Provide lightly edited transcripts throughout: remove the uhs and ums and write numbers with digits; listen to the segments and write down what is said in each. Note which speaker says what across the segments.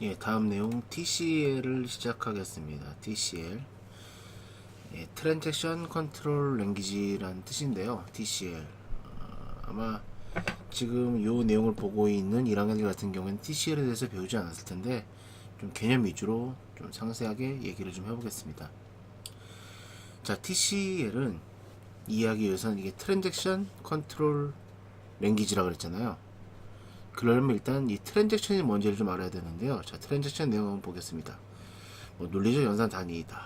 Speaker 1: 예, 다음 내용 TCL을 시작하겠습니다. TCL. 예, 트랜잭션 컨트롤 랭귀지라는 뜻인데요. TCL. 아마 지금 요 내용을 보고 있는 1학년들 같은 경우에는 TCL에 대해서 배우지 않았을 텐데 좀 개념 위주로 좀 상세하게 얘기를 좀 해보겠습니다. 자, TCL은 이해하기 위해서는 이게 트랜잭션 컨트롤 랭귀지라 그랬잖아요. 그러려면 일단 이 트랜잭션이 뭔지를 좀 알아야 되는데요. 자, 트랜잭션 내용 한번 보겠습니다. 뭐 논리적 연산 단위이다.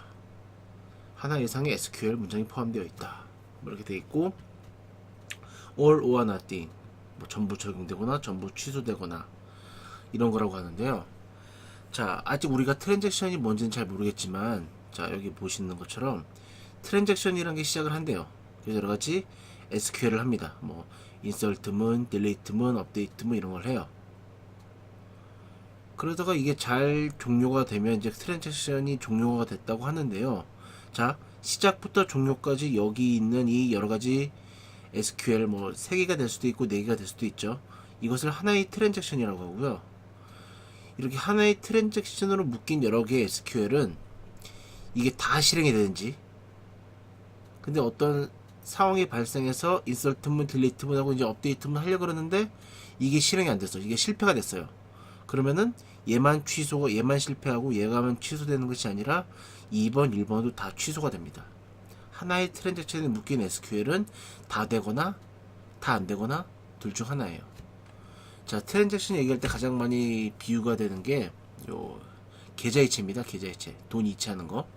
Speaker 1: 하나 이상의 SQL 문장이 포함되어 있다. 뭐 이렇게 되어 있고, all or nothing, 뭐 전부 적용되거나 전부 취소되거나 이런 거라고 하는데요. 자, 아직 우리가 트랜잭션이 뭔지는 잘 모르겠지만, 자, 여기 보시는 것처럼 트랜잭션이라는 게 시작을 한대요. 그래서 여러 가지 SQL을 합니다. 뭐 인설트문, 딜리트문, 업데이트문 이런 걸 해요. 그러다가 이게 잘 종료가 되면 이제 트랜잭션이 종료가 됐다고 하는데요. 자, 시작부터 종료까지 여기 있는 이 여러 가지 SQL 뭐 3개가 될 수도 있고 4개가 될 수도 있죠. 이것을 하나의 트랜잭션이라고 하고요. 이렇게 하나의 트랜잭션으로 묶인 여러 개의 SQL은 이게 다 실행이 되는지, 근데 어떤 상황이 발생해서 인설트문, 딜리트문 하고 이제 업데이트문 하려고 그러는데 이게 실행이 안 됐어. 이게 실패가 됐어요. 그러면은 얘만 취소가, 얘만 실패하고 얘가만 취소되는 것이 아니라 2번, 1번도 다 취소가 됩니다. 하나의 트랜잭션에 묶인 SQL은 다 되거나 다 안 되거나 둘 중 하나예요. 자, 트랜잭션 얘기할 때 가장 많이 비유가 되는 게 요 계좌이체입니다. 계좌이체. 돈 이체하는 거.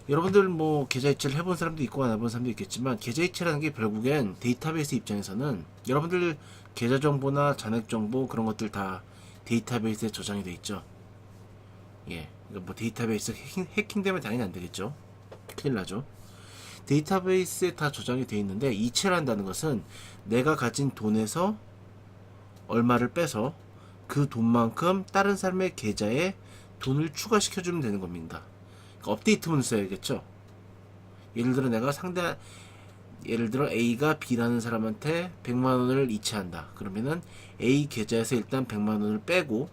Speaker 1: 여러분들 뭐 계좌이체를 해본 사람도 있고 안 해본 사람도 있겠지만, 계좌이체라는 게 결국엔 데이터베이스 입장에서는 여러분들 계좌 정보나 잔액 정보 그런 것들 다 데이터베이스에 저장이 돼 있죠. 예, 뭐 데이터베이스 해킹되면 당연히 안 되겠죠. 큰일 나죠. 데이터베이스에 다 저장이 돼 있는데, 이체를 한다는 것은 내가 가진 돈에서 얼마를 빼서 그 돈만큼 다른 사람의 계좌에 돈을 추가시켜주면 되는 겁니다. 그러니까 업데이트문을 써야겠죠. 예를 들어 내가 예를 들어 A가 B라는 사람한테 100만원을 이체한다. 그러면은 A 계좌에서 일단 100만원을 빼고,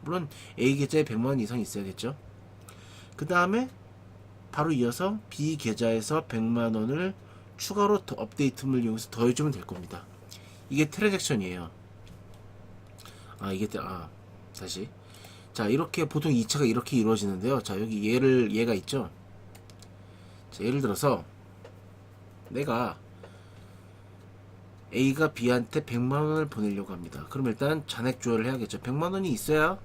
Speaker 1: 물론 A 계좌에 100만원 이상 있어야겠죠. 그 다음에 바로 이어서 B 계좌에서 100만원을 추가로 업데이트문을 이용해서 더해주면 될 겁니다. 이게 트랜잭션이에요. 다시. 자, 이렇게 보통 2차가 이렇게 이루어지는데요. 자, 여기 얘가 있죠. 자, 예를 들어서 내가 A가 B한테 100만원을 보내려고 합니다. 그럼 일단 잔액 조회를 해야겠죠. 100만원이 있어야,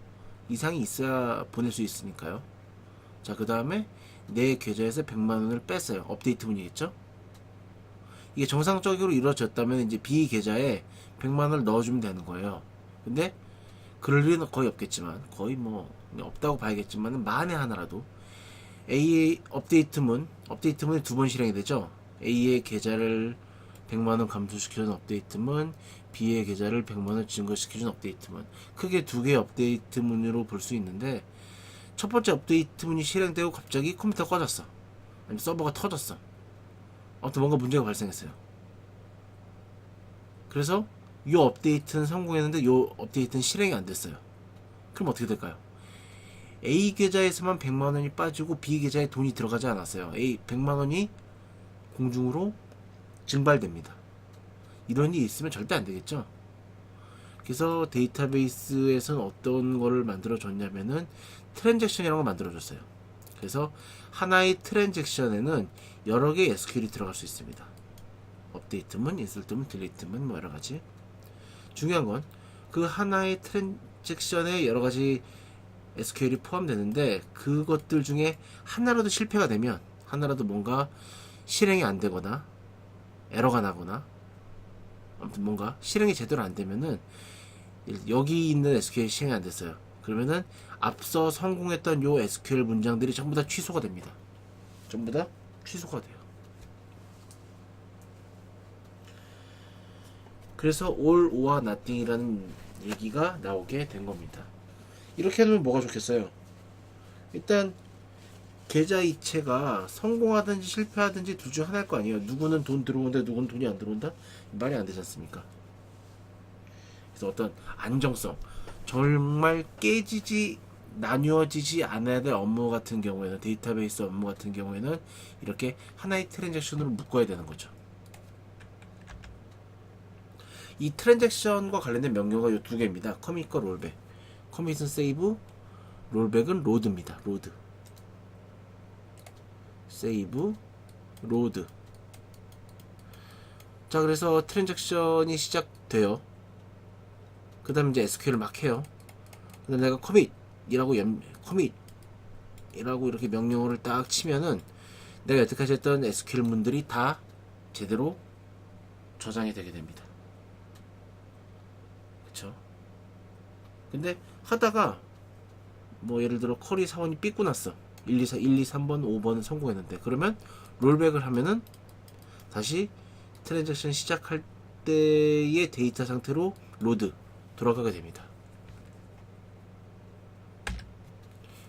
Speaker 1: 이상이 있어야 보낼 수 있으니까요. 자, 그 다음에 내 계좌에서 100만원을 뺐어요. 업데이트 문이겠죠. 이게 정상적으로 이루어졌다면 이제 B 계좌에 100만원을 넣어주면 되는 거예요. 근데 그럴 일은 거의 없겠지만, 거의 뭐 없다고 봐야겠지만, 만에 하나라도 A의 업데이트문이 두 번 실행이 되죠. A의 계좌를 100만원 감소시켜준 업데이트문, B의 계좌를 100만원 증가시켜준 업데이트문. 크게 두 개의 업데이트문으로 볼 수 있는데, 첫 번째 업데이트문이 실행되고 갑자기 컴퓨터가 꺼졌어. 아니면 서버가 터졌어. 아무튼 뭔가 문제가 발생했어요. 그래서 이 업데이트는 성공했는데 이 업데이트는 실행이 안 됐어요. 그럼 어떻게 될까요? A 계좌에서만 100만원이 빠지고 B 계좌에 돈이 들어가지 않았어요. A 100만원이 공중으로 증발됩니다. 이런 일이 있으면 절대 안 되겠죠. 그래서 데이터베이스에서는 어떤 거를 만들어 줬냐면은 트랜잭션이라는 걸 만들어 줬어요. 그래서 하나의 트랜잭션에는 여러 개의 SQL이 들어갈 수 있습니다. 업데이트문, 인설트문, 딜리트문 뭐 여러 가지. 중요한 건 그 하나의 트랜잭션에 여러 가지 SQL이 포함되는데, 그것들 중에 하나라도 실패가 되면, 하나라도 뭔가 실행이 안 되거나 에러가 나거나 아무튼 뭔가 실행이 제대로 안 되면은, 여기 있는 SQL이 실행이 안 됐어요. 그러면은 앞서 성공했던 요 SQL 문장들이 전부 다 취소가 됩니다. 전부 다 취소가 돼요. 그래서 all or nothing이라는 얘기가 나오게 된 겁니다. 이렇게 하면 뭐가 좋겠어요? 일단 계좌 이체가 성공하든지 실패하든지 둘 중 하나일 거 아니에요. 누구는 돈 들어온다, 누구는 돈이 안 들어온다? 말이 안 되지 않습니까? 그래서 어떤 안정성, 정말 깨지지 나뉘어지지 않아야 될 업무 같은 경우에는, 데이터베이스 업무 같은 경우에는 이렇게 하나의 트랜잭션으로 묶어야 되는 거죠. 이 트랜잭션과 관련된 명령어가 이 두 개입니다. 커밋과 롤백. 커밋은 세이브, 롤백은 로드입니다. 로드. 세이브, 로드. 자, 그래서 트랜잭션이 시작돼요. 그 다음에 이제 SQL을 막 해요. 그 다음에 내가 커밋이라고 이렇게 명령어를 딱 치면은 내가 여태까지 했던 SQL 문들이 다 제대로 저장이 되게 됩니다. 그쵸? 근데 하다가 뭐 예를 들어 쿼리 사원이 삐꾸 났어. 1, 2, 3번, 5번은 성공했는데, 그러면 롤백을 하면은 다시 트랜잭션 시작할 때의 데이터 상태로 로드 돌아가게 됩니다.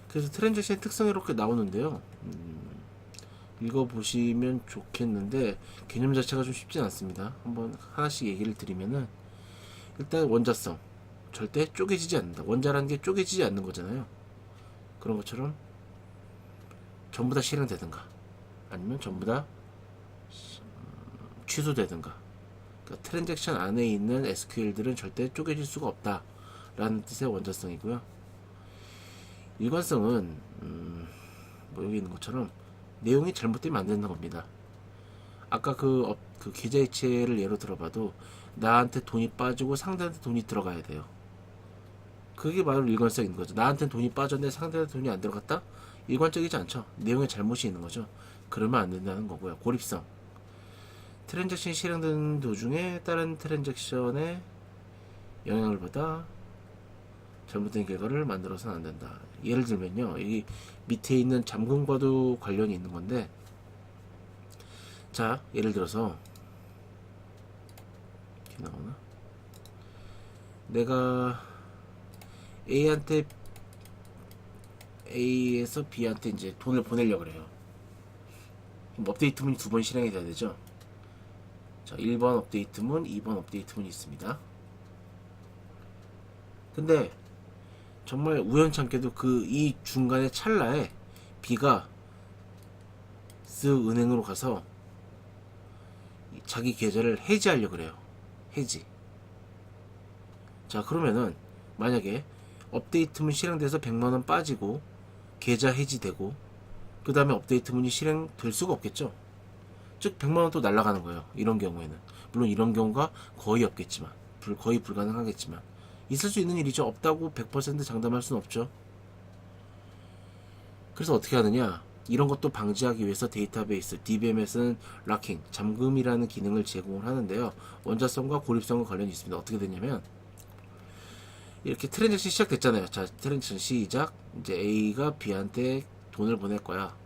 Speaker 1: 그래서 트랜잭션의 특성이 이렇게 나오는데요. 읽어보시면 좋겠는데 개념 자체가 좀 쉽진 않습니다. 한번 하나씩 얘기를 드리면은, 일단 원자성, 절대 쪼개지지 않는다. 원자라는 게 쪼개지지 않는 거잖아요. 그런 것처럼 전부 다 실행되든가 아니면 전부 다 취소되든가. 그러니까 트랜잭션 안에 있는 SQL들은 절대 쪼개질 수가 없다 라는 뜻의 원자성이고요. 일관성은 뭐 여기 있는 것처럼 내용이 잘못되면 안 되는 겁니다. 아까 그 계좌 이체를 예로 들어봐도 나한테 돈이 빠지고 상대한테 돈이 들어가야 돼요. 그게 바로 일관성인 거죠. 나한테 돈이 빠졌는데 상대한테 돈이 안 들어갔다? 일관적이지 않죠. 내용에 잘못이 있는 거죠. 그러면 안 된다는 거고요. 고립성. 트랜잭션이 실행되는 도중에 다른 트랜잭션에 영향을 받아 잘못된 결과를 만들어서는 안 된다. 예를 들면요, 이 밑에 있는 잠금과도 관련이 있는 건데, 자, 예를 들어서 이렇게 나오나? 내가 A에서 B한테 이제 돈을 보내려고 그래요. 업데이트문이 두 번 실행이 돼야 되죠. 자, 1번 업데이트문, 2번 업데이트문이 있습니다. 근데 정말 우연찮게도 이 중간에 찰나에 B가 은행으로 가서 자기 계좌를 해지하려고 그래요. 해지. 자, 그러면은 만약에 업데이트문 실행돼서 100만원 빠지고 계좌 해지되고 그 다음에 업데이트문이 실행될 수가 없겠죠. 즉 100만원 또 날아가는 거예요. 이런 경우에는. 물론 이런 경우가 거의 없겠지만, 거의 불가능하겠지만 있을 수 있는 일이죠. 없다고 100% 장담할 수는 없죠. 그래서 어떻게 하느냐, 이런 것도 방지하기 위해서 데이터베이스 DBMS는 락킹, 잠금이라는 기능을 제공을 하는데요. 원자성과 고립성과 관련이 있습니다. 어떻게 되냐면, 이렇게 트랜잭션 시작됐잖아요. 자, 트랜잭션 시작. 이제 A가 B한테 돈을 보낼 거야.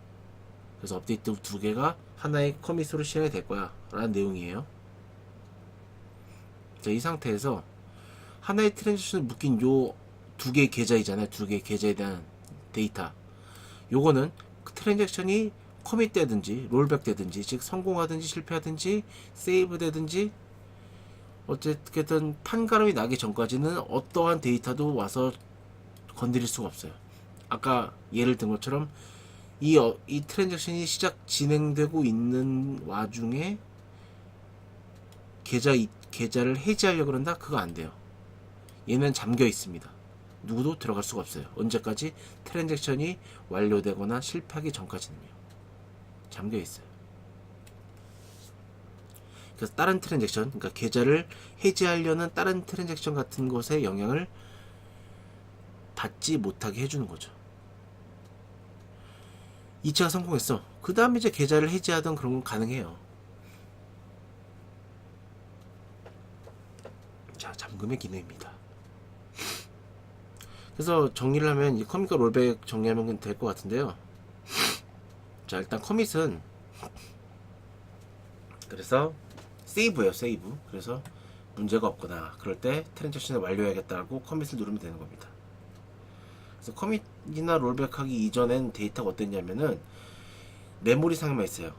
Speaker 1: 그래서 업데이트 두 개가 하나의 커밋으로 실행이 될 거야 라는 내용이에요. 자, 이 상태에서 하나의 트랜잭션을 묶인 요 두 개의 계좌이잖아요. 두 개의 계좌에 대한 데이터. 요거는 그 트랜잭션이 커밋 되든지 롤백 되든지, 즉 성공하든지 실패하든지 세이브 되든지 어쨌든 판가름이 나기 전까지는 어떠한 데이터도 와서 건드릴 수가 없어요. 아까 예를 든 것처럼 이 트랜잭션이 진행되고 있는 와중에 계좌를 해지하려고 그런다? 그거 안 돼요. 얘는 잠겨 있습니다. 누구도 들어갈 수가 없어요. 언제까지? 트랜잭션이 완료되거나 실패하기 전까지는요. 잠겨 있어요. 그래서 다른 트랜잭션, 그러니까 계좌를 해지하려는 다른 트랜잭션 같은 것에 영향을 받지 못하게 해주는 거죠. 2차가 성공했어. 그 다음에 이제 계좌를 해지하던 그런 건 가능해요. 자, 잠금의 기능입니다. 그래서 정리를 하면 이 커밋과 롤백 정리하면 될 것 같은데요. 자, 일단 커밋은 그래서 세이브예요. 세이브. 그래서 문제가 없거나 그럴 때 트랜잭션을 완료해야겠다고 커밋을 누르면 되는 겁니다. 그래서 커밋이나 롤백하기 이전엔 데이터가 어땠냐면은 메모리상에만 있어요.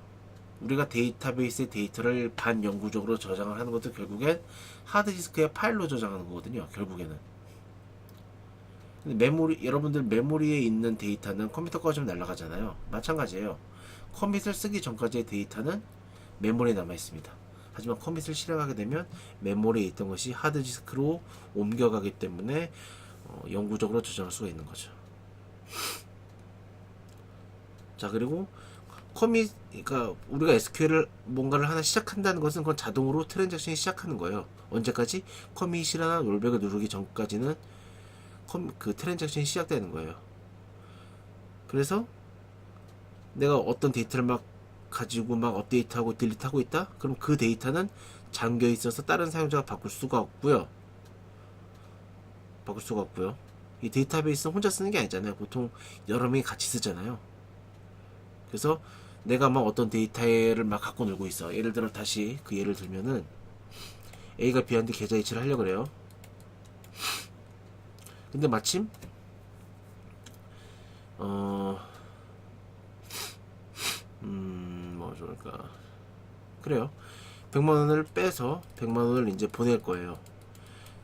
Speaker 1: 우리가 데이터베이스의 데이터를 반영구적으로 저장을 하는 것도 결국엔 하드디스크에 파일로 저장하는 거거든요. 결국에는. 근데 메모리, 여러분들 메모리에 있는 데이터는 컴퓨터 꺼지면 날아가잖아요. 마찬가지예요. 컴퓨터를 쓰기 전까지의 데이터는 메모리에 남아 있습니다. 하지만 컴퓨터를 실행하게 되면 메모리에 있던 것이 하드디스크로 옮겨가기 때문에 영구적으로 저장할 수가 있는 거죠. 자, 그리고 그러니까 우리가 SQL을 뭔가를 하나 시작한다는 것은 그건 자동으로 트랜잭션이 시작하는 거예요. 언제까지? 커밋이나 롤백을 누르기 전까지는 그 트랜잭션이 시작되는 거예요. 그래서 내가 어떤 데이터를 막 가지고 막 업데이트하고 딜리트하고 있다? 그럼 그 데이터는 잠겨 있어서 다른 사용자가 바꿀 수가 없고요. 이 데이터베이스는 혼자 쓰는 게 아니잖아요. 보통 여러 명이 같이 쓰잖아요. 그래서 내가 막 어떤 데이터를 막 갖고 놀고 있어. 예를 들어 다시 그 예를 들면은 A가 B한테 계좌 이체를 하려고 그래요. 근데 마침 뭐 좋을까? 그래요. 100만원을 빼서 100만원을 이제 보낼 거예요.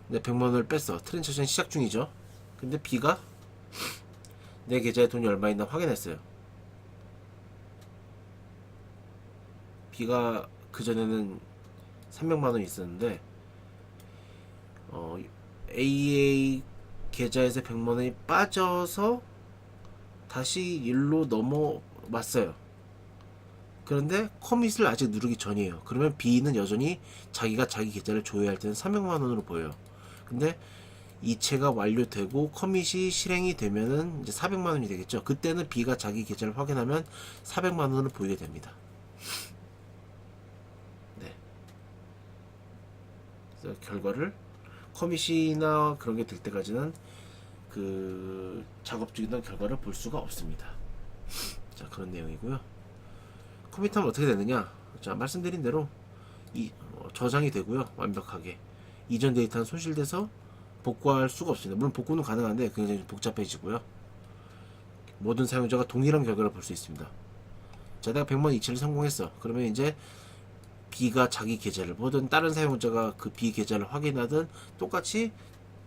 Speaker 1: 근데 100만원을 뺐어. 트랜잭션 시작 중이죠. 근데 B가 내 계좌에 돈이 얼마 있나 확인했어요. B가 그전에는 300만원 있었는데 AA 계좌에서 100만원이 빠져서 다시 일로 넘어왔어요. 그런데 커밋을 아직 누르기 전이에요. 그러면 B는 여전히 자기가 자기 계좌를 조회할 때는 300만원으로 보여요. 근데 이체가 완료되고 커밋이 실행이 되면은 이제 400만원이 되겠죠. 그때는 B가 자기 계좌를 확인하면 400만원으로 보이게 됩니다. 네. 그래서 결과를 커밋이나 그런 게 될 때까지는 그 작업 중이던 결과를 볼 수가 없습니다. 자, 그런 내용이고요. 커밋하면 어떻게 되느냐? 자, 말씀드린 대로 저장이 되고요. 완벽하게 이전 데이터는 손실돼서 복구할 수가 없습니다. 물론 복구는 가능한데 굉장히 복잡해지고요. 모든 사용자가 동일한 결과를 볼 수 있습니다. 자, 내가 100만 이체를 성공했어. 그러면 이제 B가 자기 계좌를 보든 다른 사용자가 그 B 계좌를 확인하든 똑같이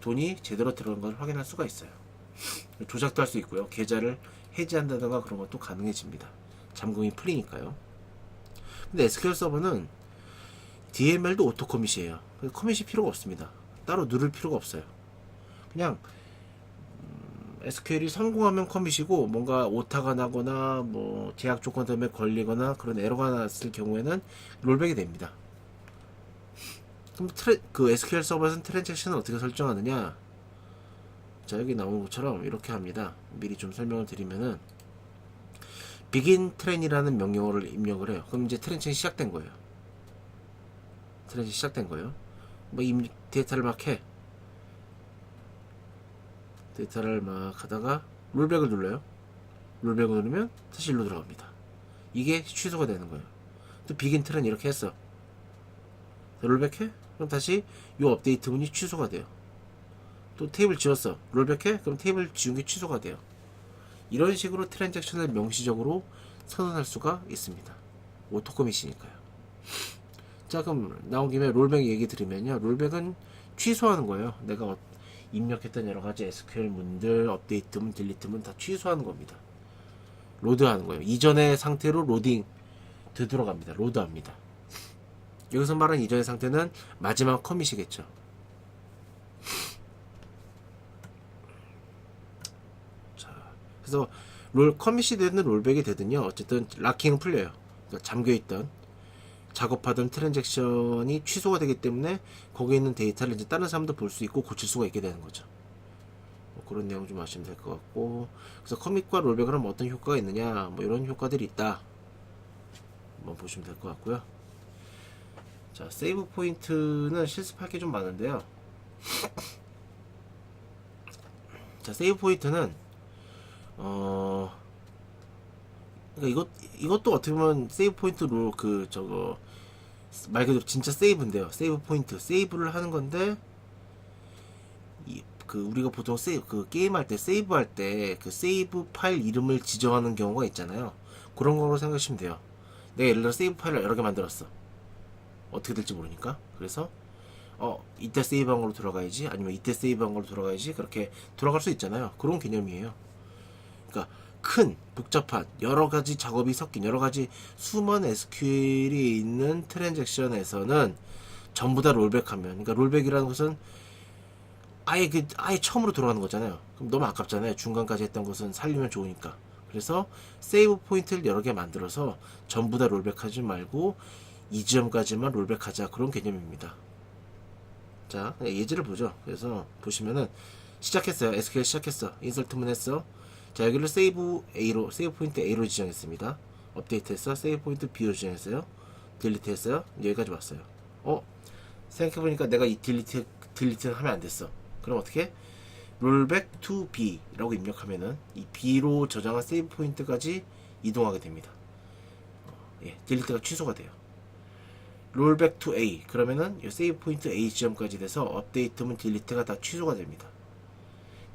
Speaker 1: 돈이 제대로 들어간 걸 확인할 수가 있어요. 조작도 할 수 있고요. 계좌를 해지한다던가 그런 것도 가능해집니다. 잠금이 풀리니까요. 근데 SQL 서버는 DML도 오토 커밋이에요. 커밋이 필요가 없습니다. 따로 누를 필요가 없어요. 그냥 SQL이 성공하면 커밋이고 뭔가 오타가 나거나 뭐 제약 조건 때문에 걸리거나 그런 에러가 났을 경우에는 롤백이 됩니다. 그럼 그 SQL 서버에서는 트랜잭션을 어떻게 설정하느냐? 자, 여기 나온 것처럼 이렇게 합니다. 미리 좀 설명을 드리면은 begin 트랜이라는 명령어를 입력을 해요. 그럼 이제 트랜잭션이 시작된 거예요. 뭐 데이터를 막 해. 데이터를 막 하다가 롤백을 눌러요. 롤백을 누르면 다시 일로 들어갑니다. 이게 취소가 되는 거예요. 또 begin 트랜 이렇게 했어. 롤백해? 그럼 다시 요 업데이트 문이 취소가 돼요. 또 테이블 지웠어. 롤백해? 그럼 테이블 지운 게 취소가 돼요. 이런 식으로 트랜잭션을 명시적으로 선언할 수가 있습니다. 오토커밋이니까요. 자, 그럼 나온 김에 롤백 얘기 드리면요. 롤백은 취소하는 거예요. 내가 입력했던 여러 가지 SQL 문들, 업데이트 문, 딜리트 문 다 취소하는 겁니다. 로드하는 거예요. 이전의 상태로 로딩 되돌아갑니다. 로드합니다. 여기서 말하는 이전의 상태는 마지막 커밋이겠죠. 자, 그래서 커밋이 되든 롤백이 되든요. 어쨌든 락킹은 풀려요. 그러니까 잠겨있던 작업하던 트랜잭션이 취소가 되기 때문에 거기에 있는 데이터를 이제 다른 사람도 볼 수 있고 고칠 수가 있게 되는 거죠. 뭐 그런 내용 좀 아시면 될 것 같고, 그래서 커밋과 롤백을 하면 어떤 효과가 있느냐, 뭐 이런 효과들이 있다. 한번 보시면 될 것 같고요. 자, 세이브 포인트는 실습할 게 좀 많은데요. 자, 세이브 포인트는 그러니까 이것도 어떻게 보면 세이브 포인트로 말 그대로 진짜 세이브인데요. 세이브 포인트, 세이브를 하는 건데 우리가 보통 게임할 때 세이브할 때 그 세이브 파일 이름을 지정하는 경우가 있잖아요. 그런 거로 생각하시면 돼요. 내가 예를 들어 세이브 파일을 여러 개 만들었어. 어떻게 될지 모르니까. 그래서 이때 세이브한 걸로 돌아가야지, 아니면 이때 세이브한 걸로 돌아가야지, 그렇게 돌아갈 수 있잖아요. 그런 개념이에요. 그러니까 큰 복잡한 여러 가지 작업이 섞인 여러 가지 수많은 SQL이 있는 트랜잭션에서는 전부 다 롤백하면, 그러니까 롤백이라는 것은 아예 처음으로 돌아가는 거잖아요. 그럼 너무 아깝잖아요. 중간까지 했던 것은 살리면 좋으니까. 그래서 세이브 포인트를 여러 개 만들어서 전부 다 롤백하지 말고 이 지점까지만 롤백하자, 그런 개념입니다. 자, 예제를 보죠. 그래서 보시면은 시작했어요. SQL 시작했어. 인설트문 했어. 자, 여기를 세이브 포인트 A로 지정했습니다. 업데이트했어. 세이브 포인트 B로 지정했어요. 딜리트 했어요. 여기까지 왔어요. 생각해보니까 내가 이 딜리트는 하면 안 됐어. 그럼 어떻게? 롤백 to B라고 입력하면은 이 B로 저장한 세이브 포인트까지 이동하게 됩니다. 딜리트가 취소가 돼요. 롤백 to A, 그러면은 이 세이브 포인트 A 지점까지 돼서 업데이트문 딜리트가 다 취소가 됩니다.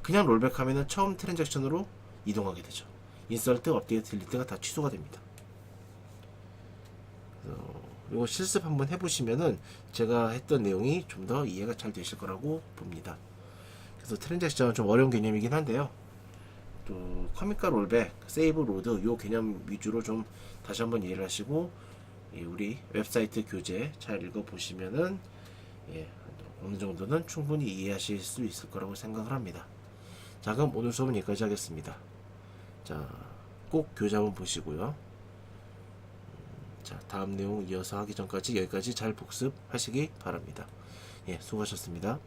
Speaker 1: 그냥 롤백 하면은 처음 트랜잭션으로 이동하게 되죠. 인설트, 업데이트, 딜리트가 다 취소가 됩니다. 이거 실습 한번 해보시면은 제가 했던 내용이 좀 더 이해가 잘 되실 거라고 봅니다. 그래서 트랜잭션은 좀 어려운 개념이긴 한데요. 또 커밋과 롤백, 세이브 로드 요 개념 위주로 좀 다시 한번 이해를 하시고, 우리 웹사이트 교재 잘 읽어보시면은 어느 정도는 충분히 이해하실 수 있을 거라고 생각을 합니다. 자, 그럼 오늘 수업은 여기까지 하겠습니다. 자, 꼭 교재 한번 보시고요. 자, 다음 내용 이어서 하기 전까지 여기까지 잘 복습하시기 바랍니다. 수고하셨습니다.